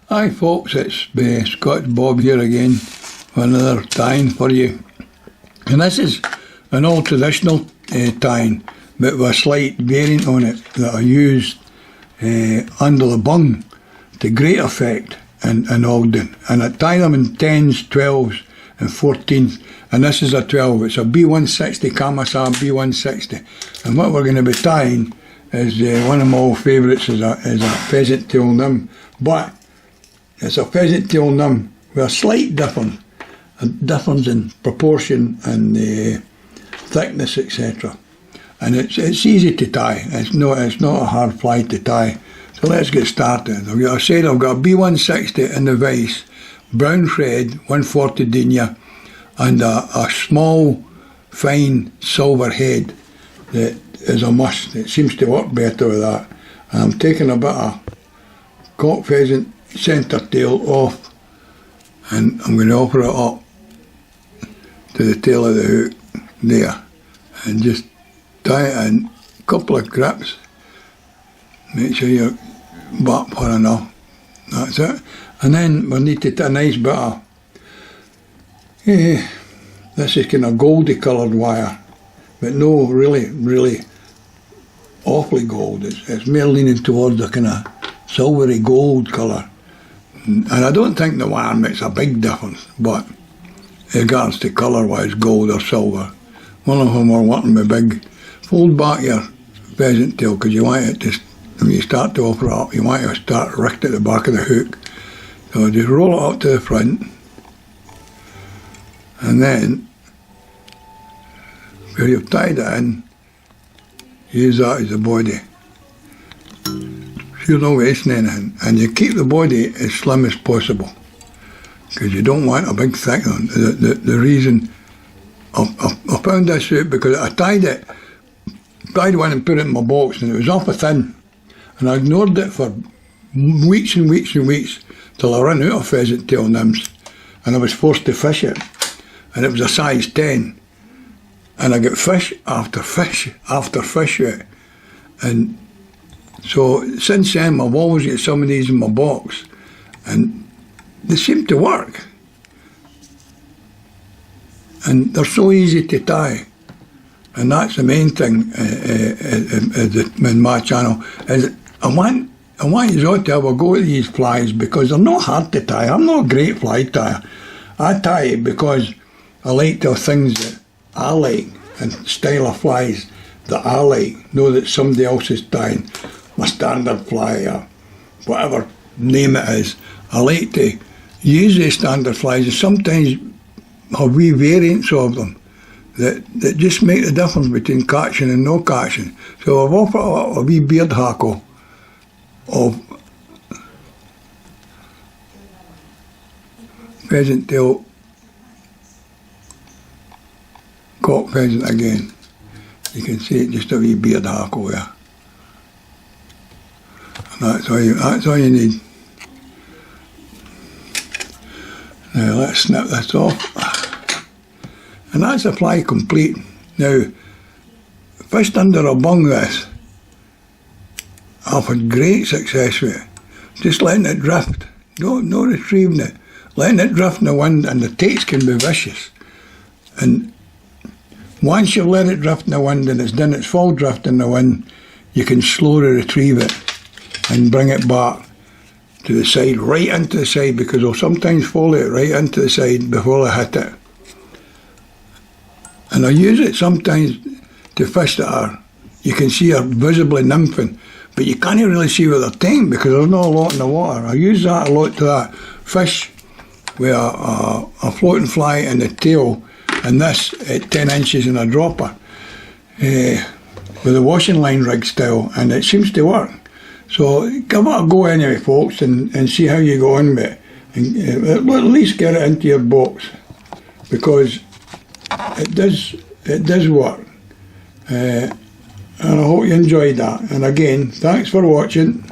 Hi folks, it's Scotch Bob here again for another tying for you. And this is an old traditional tying, but with a slight variant on it that I used under the bung to great effect in Ogden. And I tie them in 10s, 12s and 14s. And this is a 12, it's a B160, Kamasa B160. And what we're going to be tying is one of my old favourites is a pheasant tail nymph. But it's a pheasant tail nymph with a slight difference in proportion and thickness, etc. And it's easy to tie. It's not a hard fly to tie. So let's get started. I've got a B160 in the vise, brown thread, 140 denier, and a small, fine silver head that is a must. It seems to work better with that. And I'm taking a bit of cock pheasant centre tail off, and I'm going to offer it up to the tail of the hook there, and just tie it in a couple of grips. Make sure you're back far enough. That's it. And then we need to tie a nice bit of this is kind of goldy coloured wire, but no really awfully gold. It's more leaning towards the kind of silvery gold colour. And I don't think the wire makes a big difference, but in regards to colour-wise, gold or silver, one of them are working with big. Fold back your pheasant tail, because you want it to, when you start to offer it up, you want it to start right at the back of the hook. So just roll it up to the front, and then where you've tied it in, use that as the body. You're not wasting anything, and you keep the body as slim as possible, because you don't want a big thick one. The reason I found this out because I tied one and put it in my box, and it was awful thin, and I ignored it for weeks and weeks and weeks till I ran out of pheasant tail nymphs, and I was forced to fish it, and it was a size 10, and I got fish after fish after fish with it, and so since then I've always got some of these in my box, and they seem to work, and they're so easy to tie. And that's the main thing in my channel, is I want you all to have a go at these flies, because they're not hard to tie. I'm not a great fly tyer. I tie because I like to have things that I like and style of flies that I like, know that somebody else is tying. My standard fly or whatever name it is, I like to use these standard flies and sometimes have wee variants of them that just make the difference between catching and no catching. So I've offered a wee beard hackle of pheasant tail, cock pheasant again. You can see it, just a wee beard hackle there. That's all you need. Now let's snip this off. And that's the fly complete. Now, fished under a bung this, I've had great success with it. Just letting it drift, no retrieving it. Letting it drift in the wind, and the takes can be vicious. And once you've let it drift in the wind and it's done its full drift in the wind, you can slowly retrieve it and bring it back to the side, right into the side, because they'll sometimes follow it right into the side before they hit it. And I use it sometimes to fish that you can see are visibly nymphing, but you can't really see what they're taking because there's not a lot in the water. I use that a lot to that fish with a floating fly in the tail, and this at 10 inches in a dropper with a washing line rig style, and it seems to work. So give it a go anyway, folks, and see how you go on with it. And at least get it into your box, because it does work. And I hope you enjoyed that. And again, thanks for watching.